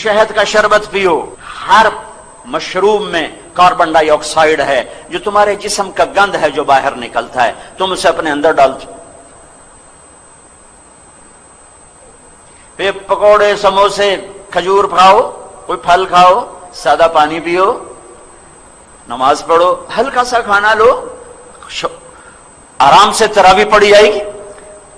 شہد کا شربت پیو، ہر مشروب میں کاربن ڈائی آکسائڈ ہے جو تمہارے جسم کا گند ہے جو باہر نکلتا ہے، تم اسے اپنے اندر ڈالتے. پھر پکوڑے، سموسے، کھجور کھاؤ، کوئی پھل کھاؤ، سادہ پانی پیو، نماز پڑھو، ہلکا سا کھانا لو، آرام سے تراویح پڑھی جائے گی.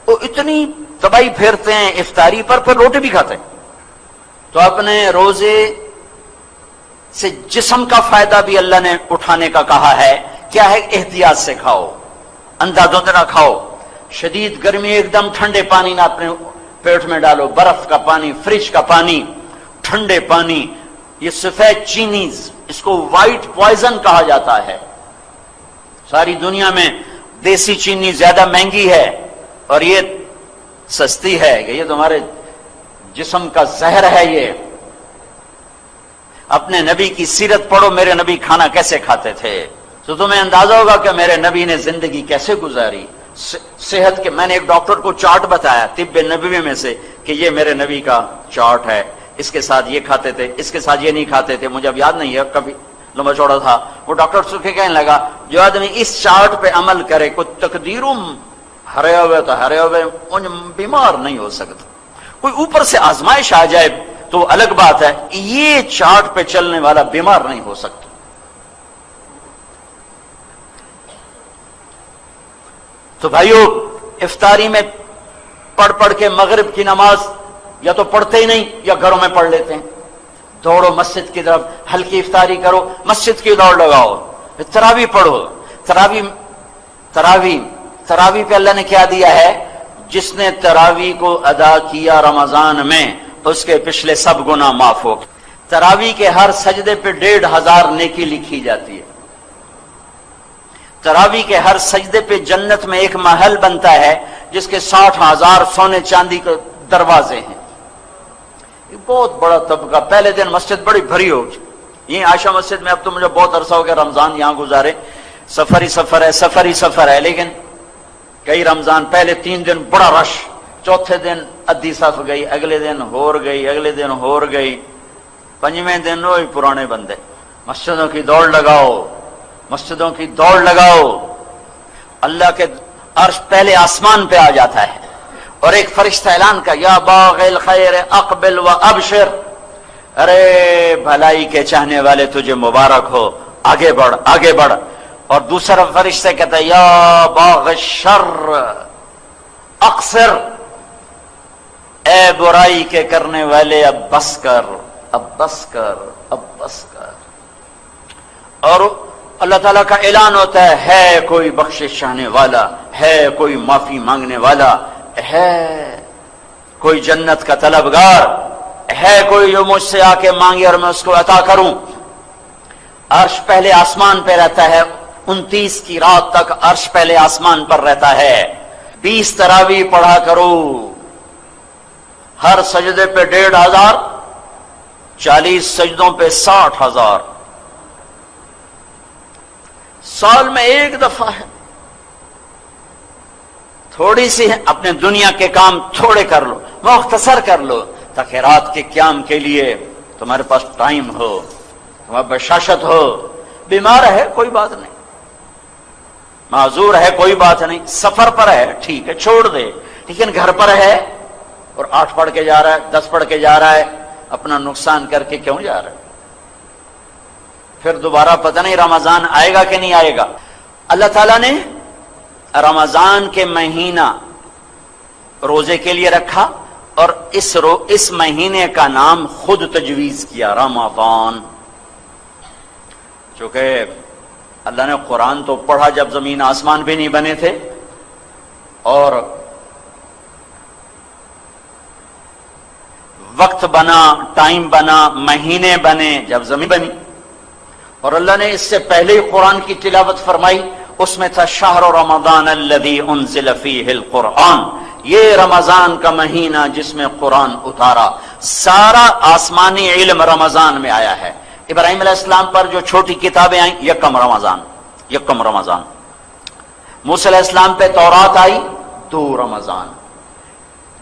وہ اتنی تباہی پھیرتے ہیں افطاری پر، پھر روٹی بھی کھاتے ہیں. تو اپنے روزے سے جسم کا فائدہ بھی اللہ نے اٹھانے کا کہا ہے. کیا ہے؟ احتیاط سے کھاؤ، اندھا دھند نہ کھاؤ. شدید گرمی ایک دم ٹھنڈے پانی نہ اپنے پیٹ میں ڈالو، برف کا پانی، فریج کا پانی، ٹھنڈے پانی. یہ سفید چینی، اس کو وائٹ پوائزن کہا جاتا ہے. ساری دنیا میں دیسی چینی زیادہ مہنگی ہے اور یہ سستی ہے. یہ تمہارے جسم کا زہر ہے. یہ اپنے نبی کی سیرت پڑھو، میرے نبی کھانا کیسے کھاتے تھے تو تمہیں اندازہ ہوگا کہ میرے نبی نے زندگی کیسے گزاری. صحت کے، میں نے ایک ڈاکٹر کو چارٹ بتایا طب نبوی میں سے کہ یہ میرے نبی کا چارٹ ہے، اس کے ساتھ یہ کھاتے تھے، اس کے ساتھ یہ نہیں کھاتے تھے. مجھے اب یاد نہیں ہے، کبھی لمبا چوڑا تھا. وہ ڈاکٹر سے کہنے لگا جو آدمی اس چارٹ پہ عمل کرے، کوئی تقدیروں ہرے ہوئے تو ہرے ہوئے بیمار نہیں ہو سکتا. کوئی اوپر سے آزمائش آ جائے تو الگ بات ہے، یہ چارٹ پہ چلنے والا بیمار نہیں ہو سکتا. تو بھائیو، افطاری میں پڑھ پڑھ کے مغرب کی نماز یا تو پڑھتے ہی نہیں یا گھروں میں پڑھ لیتے ہیں. دوڑو مسجد کی طرف، ہلکی افطاری کرو، مسجد کی دوڑ لگاؤ، تراویح پڑھو. تراویح پہ اللہ نے کیا دیا ہے؟ جس نے تراویح کو ادا کیا رمضان میں اس کے پچھلے سب گناہ معاف ہو. تراویح کے ہر سجدے پہ 1500 نیکی لکھی جاتی ہے. تراویح کے ہر سجدے پہ جنت میں ایک محل بنتا ہے جس کے 60,000 سونے چاندی کے دروازے ہیں. یہ بہت بڑا طبقہ. پہلے دن مسجد بڑی بھری ہوگی. یہ عائشہ مسجد میں اب تو مجھے بہت عرصہ ہو گیا رمضان یہاں گزارے، سفر ہی سفر ہے، لیکن کئی رمضان پہلے 3 دن بڑا رش، چوتھے دن ادھی صف گئی، اگلے دن ہور گئی، اگلے دن ہور گئی، 5ویں دن وہی پرانے بندے. مسجدوں کی دوڑ لگاؤ، مسجدوں کی دوڑ لگاؤ. اللہ کے عرش پہلے آسمان پہ آ جاتا ہے اور ایک فرشتہ اعلان کا یا باغ الخیر اقبل و ابشر، ارے بھلائی کے چاہنے والے تجھے مبارک ہو، آگے بڑھ آگے بڑھ. اور دوسرا فرشتہ کہتا ہے یا باغ الشر اقصر، اے برائی کے کرنے والے اب بس کر، اب بس کر، اب بس کر. اور اللہ تعالیٰ کا اعلان ہوتا ہے کوئی بخشش چاہنے والا، ہے کوئی معافی مانگنے والا، ہے کوئی جنت کا طلبگار، ہے کوئی جو مجھ سے آ کے مانگے اور میں اس کو عطا کروں. عرش پہلے آسمان پہ رہتا ہے، 29 کی رات تک عرش پہلے آسمان پر رہتا ہے. 20 تراویح پڑھا کرو، ہر سجدے پہ 1500، 40 سجدوں پہ 60,000. سال میں ایک دفعہ ہے، تھوڑی سی ہے. اپنے دنیا کے کام تھوڑے کر لو، مختصر کر لو، تاکہ رات کے قیام کے لیے تمہارے پاس ٹائم ہو، تمہارا بشاشت ہو. بیمار ہے کوئی بات نہیں، معذور ہے کوئی بات نہیں، سفر پر ہے ٹھیک ہے چھوڑ دے، لیکن گھر پر ہے اور 8 پڑھ کے جا رہا ہے، 10 پڑھ کے جا رہا ہے، اپنا نقصان کر کے کیوں جا رہا ہے؟ پھر دوبارہ پتہ نہیں رمضان آئے گا کہ نہیں آئے گا. اللہ تعالیٰ نے رمضان کے مہینہ روزے کے لیے رکھا اور اس مہینے کا نام خود تجویز کیا، رمضان. چونکہ اللہ نے قرآن تو پڑھا جب زمین آسمان بھی نہیں بنے تھے، اور وقت بنا، ٹائم بنا، مہینے بنے جب زمین بنی. اور اللہ نے اس سے پہلے ہی قرآن کی تلاوت فرمائی، اس میں تھا شہر رمضان الذی انزل فیہ القرآن، یہ رمضان کا مہینہ جس میں قرآن اتارا. سارا آسمانی علم رمضان میں آیا ہے. ابراہیم علیہ السلام پر جو چھوٹی کتابیں آئیں یکم رمضان. موسیٰ علیہ السلام پہ تورات آئی 2 رمضان.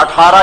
18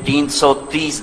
330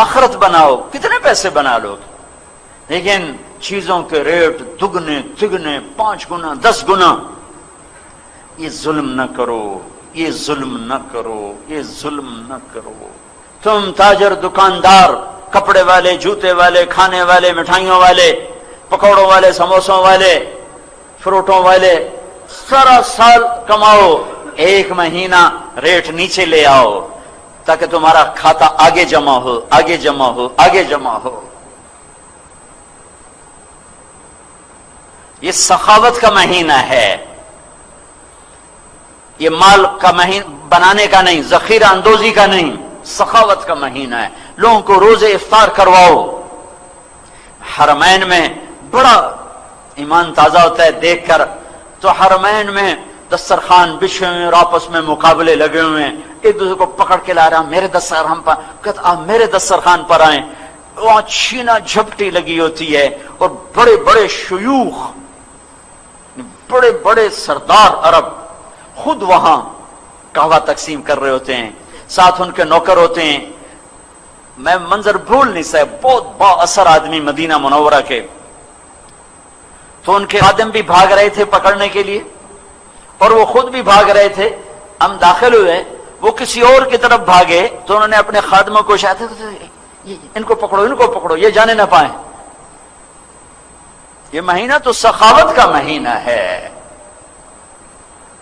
آخرت بناؤ، کتنے پیسے بنا لو گے؟ لیکن چیزوں کے ریٹ دگنے تگنے، 5 گنا 10 گنا. یہ ظلم نہ کرو، یہ ظلم نہ کرو، یہ ظلم نہ کرو. تم تاجر، دکاندار، کپڑے والے، جوتے والے، کھانے والے، مٹھائیوں والے، پکوڑوں والے، سموسوں والے، فروٹوں والے، سارا سال کماؤ، 1 مہینہ ریٹ نیچے لے آؤ تاکہ تمہارا کھاتا آگے جمع ہو، آگے جمع ہو، آگے جمع ہو. یہ سخاوت کا مہینہ ہے، یہ مال کا مہینہ بنانے کا نہیں، ذخیرہ اندوزی کا نہیں، سخاوت کا مہینہ ہے. لوگوں کو روزے افطار کرواؤ. حرمین میں بڑا ایمان تازہ ہوتا ہے دیکھ کر. تو حرمین میں دسترخوان بچھے ہوئے اور آپس میں مقابلے لگے ہوئے ہیں، ایک دوسرے کو پکڑ کے لا رہا، میرے دسترخوان پر، کہتا آپ میرے دسترخوان پر آئیں. وہاں چھینا جھپٹی لگی ہوتی ہے اور بڑے بڑے شیوخ، بڑے بڑے سردار عرب خود وہاں قہوہ تقسیم کر رہے ہوتے ہیں، ساتھ ان کے نوکر ہوتے ہیں. میں منظر بھول نہیں سکتا، بہت با اثر آدمی مدینہ منورہ کے. تو ان کے خادم بھی بھاگ رہے تھے پکڑنے کے لیے اور وہ خود بھی بھاگ رہے تھے. ہم داخل ہوئے، وہ کسی اور کی طرف بھاگے تو انہوں نے اپنے خادموں کو اشارہ کیا، ان کو پکڑو، ان کو پکڑو، یہ جانے نہ پائیں. یہ مہینہ تو سخاوت کا مہینہ ہے.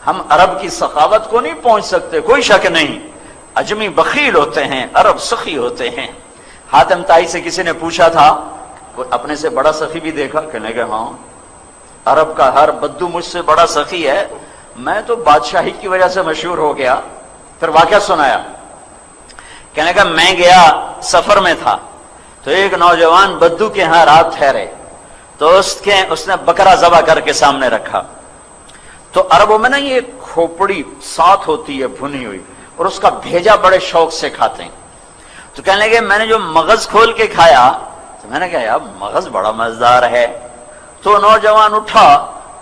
ہم عرب کی سخاوت کو نہیں پہنچ سکتے، کوئی شک نہیں. اجمی بخیل ہوتے ہیں، عرب سخی ہوتے ہیں. حاتم طائی سے کسی نے پوچھا تھا، اپنے سے بڑا سخی بھی دیکھا؟ کہنے کہ ہاں، عرب کا ہر بدو مجھ سے بڑا سخی ہے، میں تو بادشاہی کی وجہ سے مشہور ہو گیا. پھر واقعہ سنایا. کہنے کہ میں گیا، سفر میں تھا، تو ایک نوجوان بدو کے ہاں رات ٹھہرے، تو اس نے بکرا ذبح کر کے سامنے رکھا. تو عربوں میں نا یہ کھوپڑی ساتھ ہوتی ہے بھنی ہوئی، اور اس کا بھیجا بڑے شوق سے کھاتے ہیں. تو کہنے لگے میں نے جو مغز کھول کے کھایا، تو میں نے کہا یار مغز بڑا مزیدار ہے. تو نوجوان اٹھا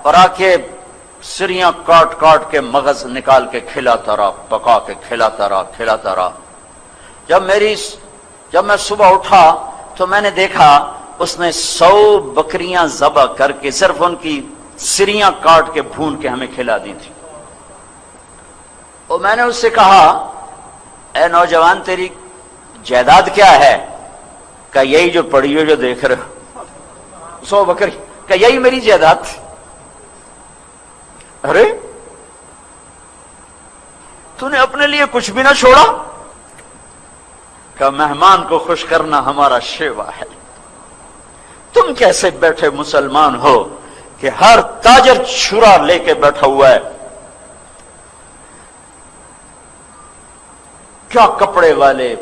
اور آ کے سریاں کاٹ کاٹ کے مغز نکال کے کھلاتا رہا، پکا کے کھلاتا رہا. جب میں صبح اٹھا تو میں نے دیکھا اس نے 100 بکریاں ذبح کر کے صرف ان کی سریاں کاٹ کے بھون کے ہمیں کھلا دی تھی. اور میں نے اس سے کہا اے نوجوان تیری جائیداد کیا ہے؟ کہ یہی جو پڑی ہو جو دیکھ رہے ہو، 100 بکری، کہ یہی میری جائیداد تھی. ارے تو نے اپنے لیے کچھ بھی نہ چھوڑا؟ کہ مہمان کو خوش کرنا ہمارا شیوا ہے. تم کیسے بیٹھے مسلمان ہو کہ ہر تاجر چھرا لے کے بیٹھا ہوا ہے، کیا کپڑے والے،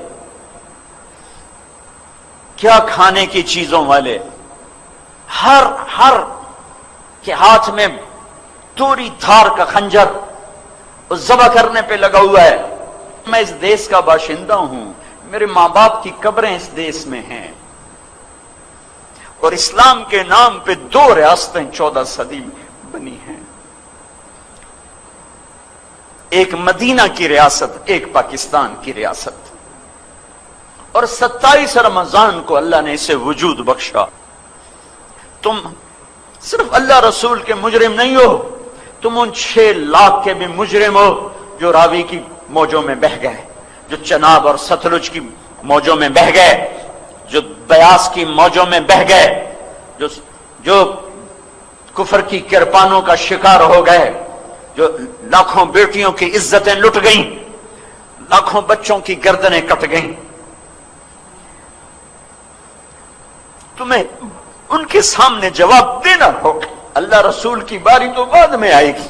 کیا کھانے کی چیزوں والے، ہر کے ہاتھ میں توری دھار کا خنجر اس ذبح کرنے پہ لگا ہوا ہے. میں اس دیش کا باشندہ ہوں، میرے ماں باپ کی قبریں اس دیش میں ہیں، اور اسلام کے نام پہ 2 ریاستیں 14 صدی بنی ہیں، ایک مدینہ کی ریاست، ایک پاکستان کی ریاست. اور 27 رمضان کو اللہ نے اسے وجود بخشا. تم صرف اللہ رسول کے مجرم نہیں ہو، تم ان 6 لاکھ کے بھی مجرم ہو جو راوی کی موجوں میں بہہ گئے، جو چناب اور ستلج کی موجوں میں بہہ گئے، جو بیاس کی موجوں میں بہہ گئے، جو کفر کی کرپانوں کا شکار ہو گئے، جو لاکھوں بیٹیوں کی عزتیں لٹ گئیں، لاکھوں بچوں کی گردنیں کٹ گئیں. تمہیں ان کے سامنے جواب دینا ہوگا. اللہ رسول کی باری تو بعد میں آئے گی.